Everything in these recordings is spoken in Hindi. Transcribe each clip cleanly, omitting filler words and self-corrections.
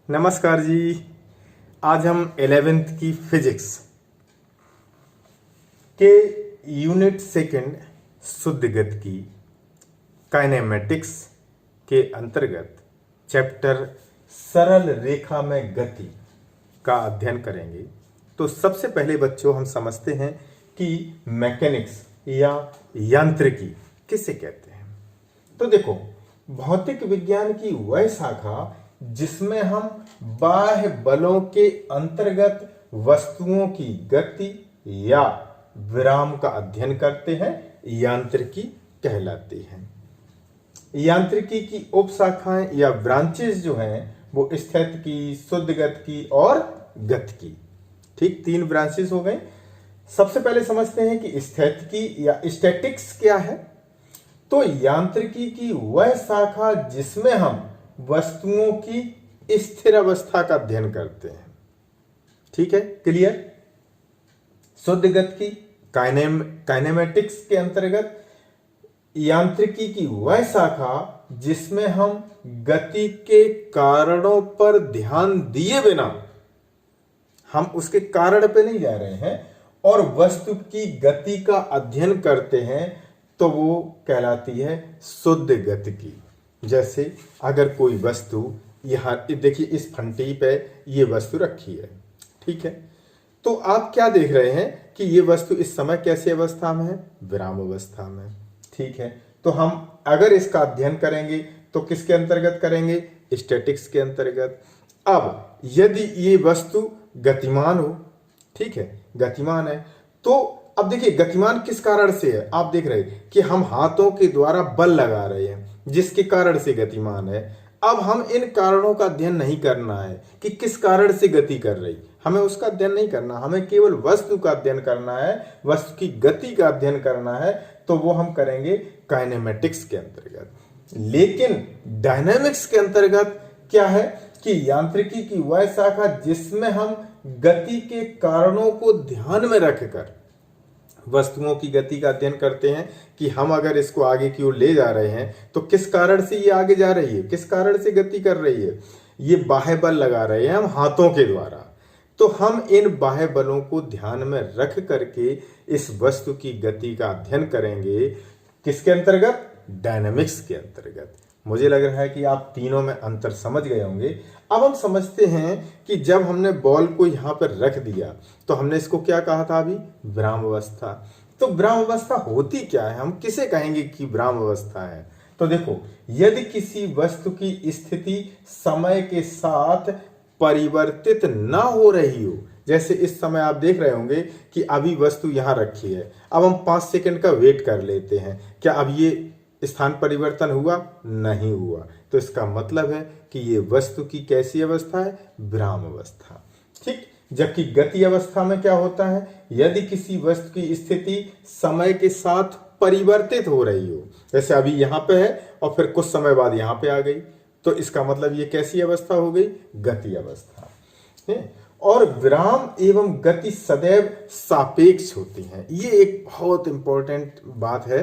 नमस्कार जी। आज हम 11th की फिजिक्स के यूनिट सेकंड शुद्ध गति की काइनेमेटिक्स के अंतर्गत चैप्टर सरल रेखा में गति का अध्ययन करेंगे। तो सबसे पहले बच्चों हम समझते हैं कि मैकेनिक्स या यांत्रिकी किसे कहते हैं। तो देखो, भौतिक विज्ञान की वह शाखा जिसमें हम बाह्य बलों के अंतर्गत वस्तुओं की गति या विराम का अध्ययन करते हैं, यांत्रिकी कहलाती है। यांत्रिकी की उपशाखाएं या ब्रांचेस जो हैं वो स्थैतिकी, शुद्ध गति की और गति की। ठीक, 3 ब्रांचेस हो गए। सबसे पहले समझते हैं कि स्थैतिकी या स्टैटिक्स क्या है। तो यांत्रिकी की वह शाखा जिसमें हम वस्तुओं की स्थिर अवस्था का अध्ययन करते हैं। ठीक है, क्लियर। शुद्ध गति की काइनेमेटिक्स के अंतर्गत यांत्रिकी की वह शाखा जिसमें हम गति के कारणों पर ध्यान दिए बिना, हम उसके कारण पे नहीं जा रहे हैं और वस्तु की गति का अध्ययन करते हैं, तो वो कहलाती है शुद्ध गति की। जैसे अगर कोई वस्तु यहां देखिए, इस फंटी पे ये वस्तु रखी है, ठीक है, तो आप क्या देख रहे हैं कि ये वस्तु इस समय कैसी अवस्था में है? विराम अवस्था में। ठीक है, तो हम अगर इसका अध्ययन करेंगे तो किसके अंतर्गत करेंगे? स्टैटिक्स के अंतर्गत। अब यदि ये वस्तु गतिमान हो, ठीक है, गतिमान है, तो अब देखिए गतिमान किस कारण से है। आप देख रहे हैं कि हम हाथों के द्वारा बल लगा रहे हैं जिसके कारण से गतिमान है। अब हम इन कारणों का अध्ययन नहीं करना है कि किस कारण से गति कर रही, हमें उसका अध्ययन नहीं करना, हमें केवल वस्तु का अध्ययन करना है, वस्तु की गति का अध्ययन करना है। तो वो हम करेंगे काइनेमेटिक्स के अंतर्गत। लेकिन डायनामिक्स के अंतर्गत क्या है कि यांत्रिकी की वह शाखा जिसमें हम गति के कारणों को ध्यान में रखकर वस्तुओं की गति का अध्ययन करते हैं कि हम अगर इसको आगे की ओर ले जा रहे हैं तो किस कारण से ये आगे जा रही है, किस कारण से गति कर रही है। ये बाह्य बल लगा रहे हैं हम हाथों के द्वारा। तो हम इन बाह्य बलों को ध्यान में रख करके इस वस्तु की गति का अध्ययन करेंगे। किसके अंतर्गत? डायनामिक्स के अंतर्गत। मुझे लग रहा है कि आप तीनों में अंतर समझ गए होंगे। अब हम समझते हैं कि जब हमने बॉल को यहां पर रख दिया तो हमने इसको क्या कहा था अभी? विराम अवस्था। तो विराम अवस्था होती क्या है, हम किसे कहेंगे कि विराम अवस्था है? तो देखो, यदि किसी वस्तु की स्थिति समय के साथ परिवर्तित ना हो रही हो, जैसे इस समय आप देख रहे होंगे कि अभी वस्तु यहां रखी है, अब हम 5 सेकंड का वेट कर लेते हैं, क्या अब ये स्थान परिवर्तन हुआ? नहीं हुआ। तो इसका मतलब है कि ये वस्तु की कैसी अवस्था है? विराम अवस्था। ठीक, जबकि गति अवस्था में क्या होता है? यदि किसी वस्तु की स्थिति समय के साथ परिवर्तित हो रही हो, जैसे अभी यहां पे है और फिर कुछ समय बाद यहां पे आ गई, तो इसका मतलब ये कैसी अवस्था हो गई? गति अवस्था है। और विराम एवं गति सदैव सापेक्ष होती हैं। ये एक बहुत इंपॉर्टेंट बात है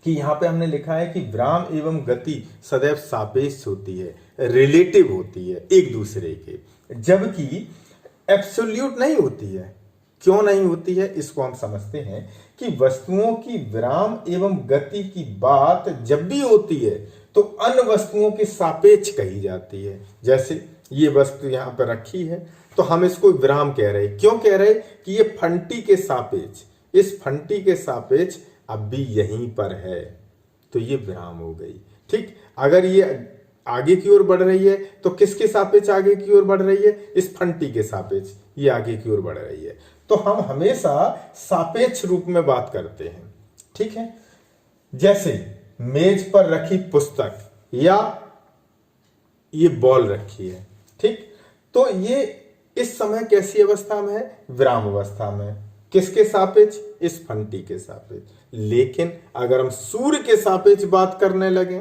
कि यहां पे हमने लिखा है कि विराम एवं गति सदैव सापेक्ष होती है, रिलेटिव होती है एक दूसरे के, जबकि एब्सोल्यूट नहीं होती है। क्यों नहीं होती है, इसको हम समझते हैं कि वस्तुओं की विराम एवं गति की बात जब भी होती है तो अन्य वस्तुओं के सापेक्ष कही जाती है। जैसे ये वस्तु यहां पर रखी है तो हम इसको विराम कह रहे हैं। क्यों कह रहे हैं? कि ये फंटी के सापेक्ष, इस फंटी के सापेक्ष अब भी यहीं पर है, तो ये विराम हो गई। ठीक, अगर ये आगे की ओर बढ़ रही है तो किसके सापेक्ष आगे की ओर बढ़ रही है? इस फंटी के सापेक्ष ये आगे की ओर बढ़ रही है। तो हम हमेशा सापेक्ष रूप में बात करते हैं। ठीक है, जैसे मेज पर रखी पुस्तक या ये बॉल रखी है, ठीक, तो ये इस समय कैसी अवस्था में है? विराम अवस्था में। किसके सापेक्ष? इस फंटी के सापेक्ष। लेकिन अगर हम सूर्य के सापेक्ष बात करने लगे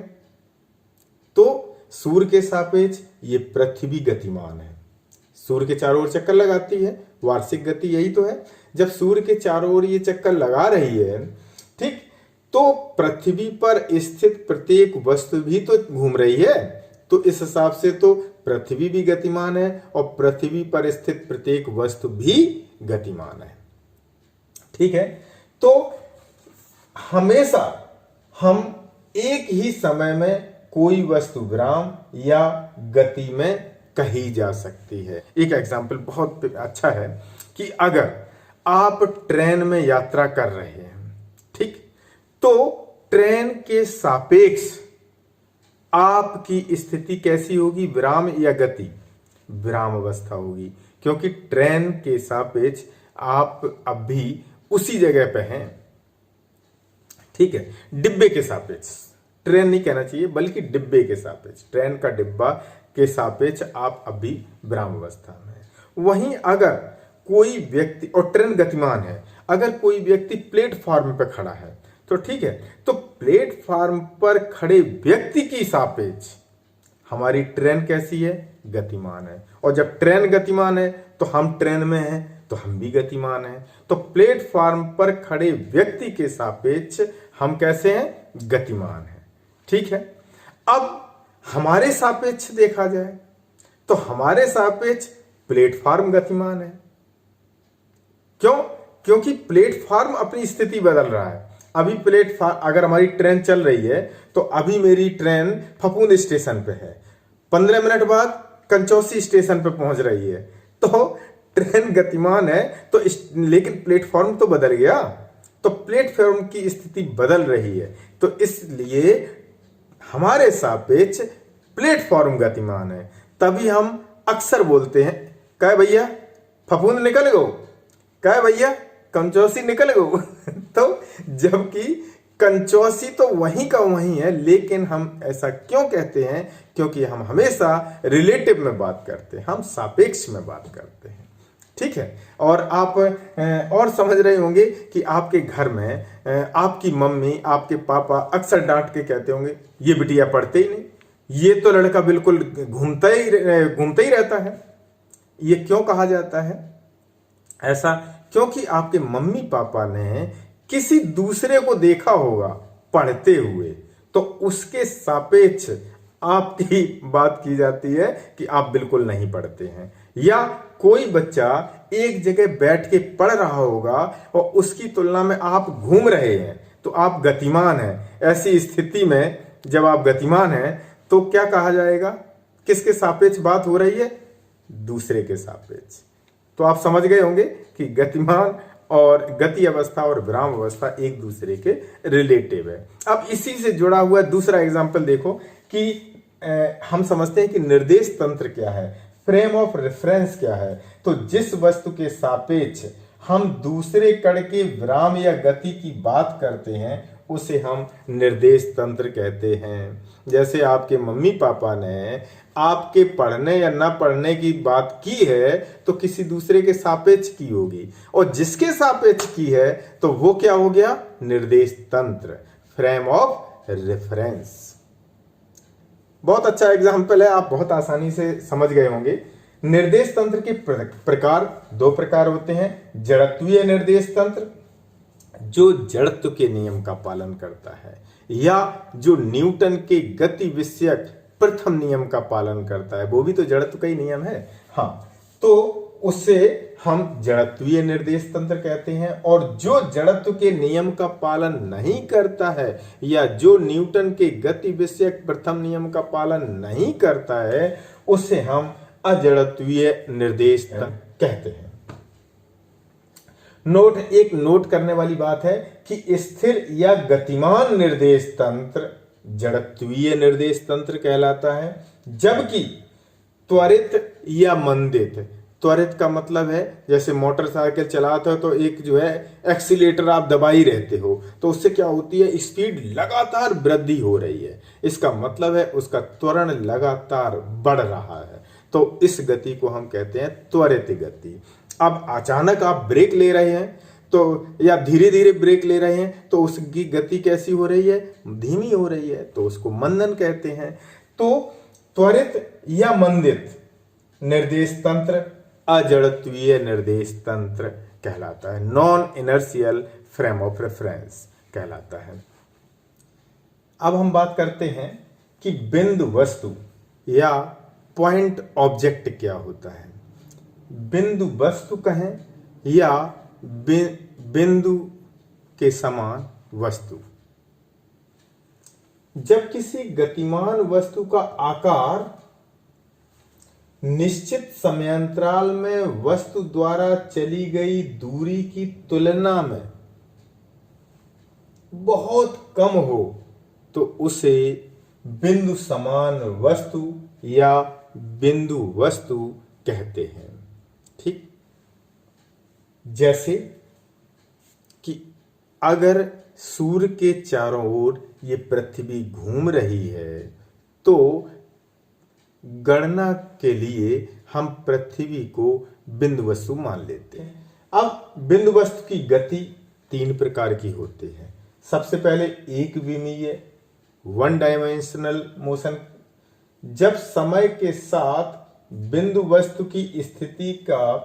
तो सूर्य के सापेक्ष ये पृथ्वी गतिमान है, सूर्य के चारों ओर चक्कर लगाती है, वार्षिक गति यही तो है। जब सूर्य के चारों ओर ये चक्कर लगा रही है, ठीक, तो पृथ्वी पर स्थित प्रत्येक वस्तु भी तो घूम रही है, तो इस हिसाब से तो पृथ्वी भी गतिमान है और पृथ्वी पर स्थित प्रत्येक वस्तु भी गतिमान है। ठीक है, तो हमेशा हम एक ही समय में कोई वस्तु विराम या गति में कही जा सकती है। एक एग्जाम्पल बहुत अच्छा है कि अगर आप ट्रेन में यात्रा कर रहे हैं, ठीक, तो ट्रेन के सापेक्ष आपकी स्थिति कैसी होगी, विराम या गति? विराम अवस्था होगी, क्योंकि ट्रेन के सापेक्ष आप अभी उसी जगह पे हैं। ठीक है, डिब्बे के सापेक्ष, ट्रेन नहीं कहना चाहिए बल्कि डिब्बे के सापेक्ष, ट्रेन का डिब्बा के सापेक्ष आप अभी विराम अवस्था में हैं। वहीं अगर कोई व्यक्ति, और ट्रेन गतिमान है, अगर कोई व्यक्ति प्लेटफॉर्म पर खड़ा है तो ठीक है, तो प्लेटफॉर्म पर खड़े व्यक्ति की सापेक्ष हमारी ट्रेन कैसी है, गतिमान है। और जब ट्रेन गतिमान है तो हम ट्रेन में हैं तो हम भी गतिमान हैं। तो प्लेटफॉर्म पर खड़े व्यक्ति के सापेक्ष हम कैसे हैं, गतिमान हैं। ठीक है, अब हमारे सापेक्ष देखा जाए तो हमारे सापेक्ष प्लेटफॉर्म गतिमान है। क्यों? क्योंकि प्लेटफॉर्म अपनी स्थिति बदल रहा है। अभी प्लेटफॉर्म, अगर हमारी ट्रेन चल रही है तो अभी मेरी ट्रेन फफूंद स्टेशन पे है, 15 मिनट बाद कंचौसी स्टेशन पे पहुंच रही है, तो ट्रेन गतिमान है तो लेकिन प्लेटफॉर्म तो बदल गया, तो प्लेटफॉर्म की स्थिति बदल रही है, तो इसलिए हमारे सापेक्ष प्लेटफॉर्म गतिमान है। तभी हम अक्सर बोलते हैं, कहे भैया फफूंद निकल गो, कहे भैया कंचौसी निकल गो तो जबकि कंचौसी तो वहीं का वहीं है, लेकिन हम ऐसा क्यों कहते हैं? क्योंकि हम हमेशा रिलेटिव में बात करते हैं, हम सापेक्ष में बात करते हैं। ठीक है, और आप और समझ रहे होंगे कि आपके घर में आपकी मम्मी, आपके पापा अक्सर डांट के कहते होंगे, ये बिटिया पढ़ते ही नहीं, ये तो लड़का बिल्कुल घूमता ही रहता है। ये क्यों कहा जाता है ऐसा? क्योंकि आपके मम्मी पापा ने किसी दूसरे को देखा होगा पढ़ते हुए, तो उसके सापेक्ष आपकी बात की जाती है कि आप बिल्कुल नहीं पढ़ते हैं। या कोई बच्चा एक जगह बैठ के पढ़ रहा होगा और उसकी तुलना में आप घूम रहे हैं, तो आप गतिमान हैं। ऐसी स्थिति में जब आप गतिमान हैं तो क्या कहा जाएगा? किसके सापेक्ष बात हो रही है? दूसरे के सापेक्ष। तो आप समझ गए होंगे कि गतिमान और गति अवस्था और विराम अवस्था एक दूसरे के रिलेटिव है। अब इसी से जुड़ा हुआ दूसरा एग्जाम्पल देखो कि हम समझते हैं कि निर्देश तंत्र क्या है, फ्रेम ऑफ रेफरेंस क्या है। तो जिस वस्तु के सापेक्ष हम दूसरे कण के विराम या गति की बात करते हैं उसे हम निर्देश तंत्र कहते हैं। जैसे आपके मम्मी पापा ने आपके पढ़ने या ना पढ़ने की बात की है तो किसी दूसरे के सापेक्ष की होगी, और जिसके सापेक्ष की है तो वो क्या हो गया? निर्देश तंत्र, फ्रेम ऑफ रेफरेंस। बहुत अच्छा एग्जाम्पल है, आप बहुत आसानी से समझ गए होंगे। निर्देश तंत्र के प्रकार, दो प्रकार होते हैं। जड़त्वीय निर्देश तंत्र, जो जड़त्व के नियम का पालन करता है, या जो न्यूटन के गति विषयक प्रथम नियम का पालन करता है, वो भी तो जड़त्व का ही नियम है। हाँ, तो उसे हम जड़त्वीय निर्देश तंत्र कहते हैं। और जो जड़त्व के नियम का पालन नहीं करता है या जो न्यूटन के गति विषयक प्रथम नियम का पालन नहीं करता है उसे हम अजड़त्वीय निर्देश तंत्र कहते हैं। एक नोट करने वाली बात है कि स्थिर या गतिमान निर्देश तंत्र जड़त्वीय निर्देश तंत्र कहलाता है, जबकि त्वरित या मंदित, त्वरित का मतलब है जैसे मोटरसाइकिल चलाते हो तो एक जो है एक्सीलेटर आप दबा ही रहते हो, तो उससे क्या होती है? स्पीड लगातार वृद्धि हो रही है, इसका मतलब है उसका त्वरण लगातार बढ़ रहा है, तो इस गति को हम कहते हैं त्वरित गति। अब अचानक आप ब्रेक ले रहे हैं तो या धीरे धीरे ब्रेक ले रहे हैं तो उसकी गति कैसी हो रही है? धीमी हो रही है, तो उसको मंदन कहते हैं। तो त्वरित या मंदित निर्देश तंत्र अजड़त्वीय निर्देश तंत्र कहलाता है, non inertial frame of reference कहलाता है। अब हम बात करते हैं कि बिंदु वस्तु या पॉइंट ऑब्जेक्ट क्या होता है, बिंदु वस्तु कहें या बिंदु के समान वस्तु। जब किसी गतिमान वस्तु का आकार निश्चित समयांतराल में वस्तु द्वारा चली गई दूरी की तुलना में बहुत कम हो तो उसे बिंदु समान वस्तु या बिंदु वस्तु कहते हैं। ठीक, जैसे कि अगर सूर्य के चारों ओर ये पृथ्वी घूम रही है तो गणना के लिए हम पृथ्वी को बिंदु वस्तु मान लेते हैं। अब बिंदु वस्तु की गति 3 प्रकार की होती है। सबसे पहले एक विमीय वन डायमेंशनल मोशन, जब समय के साथ बिंदु वस्तु की स्थिति का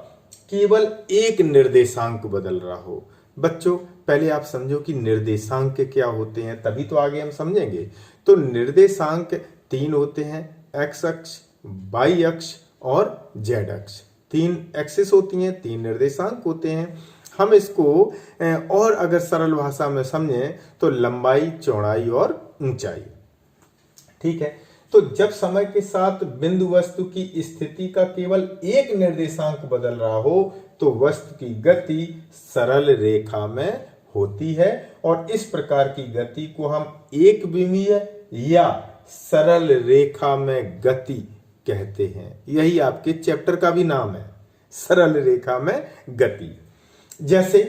केवल एक निर्देशांक बदल रहा हो। बच्चों पहले आप समझो कि निर्देशांक क्या होते हैं, तभी तो आगे हम समझेंगे। तो निर्देशांक 3 होते हैं, एक्स अक्ष, वाई अक्ष और जेड अक्ष। 3 एक्सिस होती हैं, 3 निर्देशांक होते हैं। हम इसको और अगर सरल भाषा में समझें तो लंबाई, चौड़ाई और ऊंचाई। ठीक है, तो जब समय के साथ बिंदु वस्तु की स्थिति का केवल एक निर्देशांक बदल रहा हो तो वस्तु की गति सरल रेखा में होती है और इस प्रकार की गति को हम एक विमीय या सरल रेखा में गति कहते हैं। यही आपके चैप्टर का भी नाम है, सरल रेखा में गति। जैसे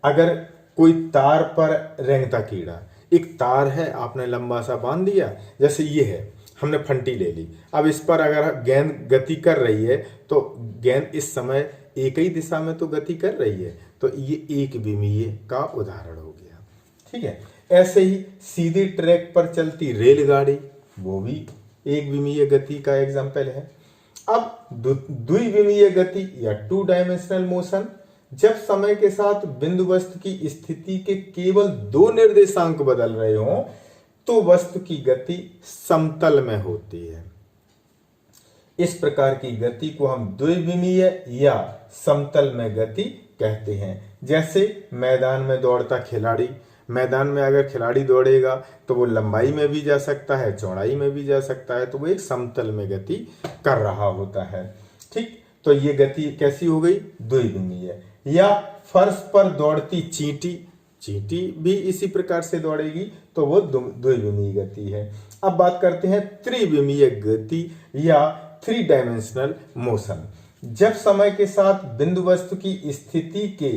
अगर कोई तार पर रेंगता कीड़ा, एक तार है, आपने लंबा सा बांध दिया, जैसे ये है, हमने फंटी ले ली। अब इस पर अगर गेंद गति कर रही है तो गेंद इस समय एक ही दिशा में तो गति कर रही है, तो ये एक विमीय का उदाहरण हो गया। ठीक है, ऐसे ही सीधे ट्रैक पर चलती रेलगाड़ी, वो भी एक विमीय गति का एग्जाम्पल है। अब द्विविमीय गति या 2 डायमेंशनल मोशन, जब समय के साथ बिंदु वस्तु की स्थिति के केवल 2 निर्देशांक बदल रहे हों तो वस्तु की गति समतल में होती है। इस प्रकार की गति को हम द्विविमीय या समतल में गति कहते हैं। जैसे मैदान में दौड़ता खिलाड़ी, मैदान में अगर खिलाड़ी दौड़ेगा तो वो लंबाई में भी जा सकता है, चौड़ाई में भी जा सकता है, तो वो एक समतल में गति कर रहा होता है। ठीक, तो ये गति कैसी हो गई, द्विविमीय। या फर्श पर दौड़ती चींटी, चींटी भी इसी प्रकार से दौड़ेगी तो वो द्विविमीय गति है। अब बात करते हैं त्रिविमीय गति या 3 डायमेंशनल मोशन, जब समय के साथ बिंदु वस्तु की स्थिति के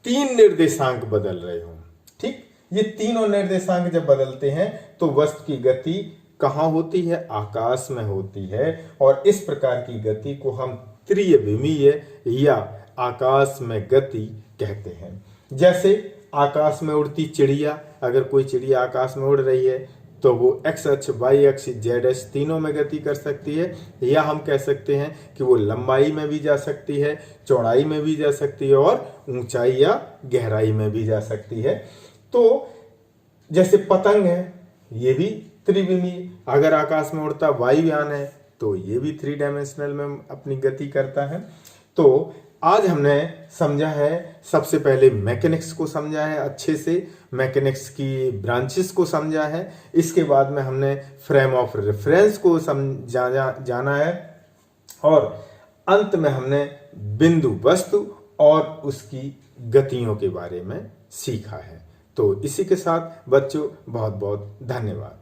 3 निर्देशांक बदल रहे हों। ठीक, ये तीनों निर्देशांक जब बदलते हैं तो वस्तु की गति कहाँ होती है, आकाश में होती है और इस प्रकार की गति को हम त्रिविमीय या आकाश में गति कहते हैं। जैसे आकाश में उड़ती चिड़िया, अगर कोई चिड़िया आकाश में उड़ रही है तो वो एक्स अक्ष, वाई अक्ष, जेड अक्ष तीनों में गति कर सकती है, या हम कह सकते हैं कि वो लंबाई में भी जा सकती है, चौड़ाई में भी जा सकती है और ऊंचाई या गहराई में भी जा सकती है। तो जैसे पतंग है, ये भी त्रिविमीय, अगर आकाश में उड़ता वायुयान है तो ये भी 3 डायमेंशनल में अपनी गति करता है। तो आज हमने समझा है, सबसे पहले मैकेनिक्स को समझा है, अच्छे से मैकेनिक्स की ब्रांचेस को समझा है। इसके बाद में हमने फ्रेम ऑफ रेफरेंस को जाना है और अंत में हमने बिंदु वस्तु और उसकी गतियों के बारे में सीखा है। तो इसी के साथ बच्चों बहुत बहुत धन्यवाद।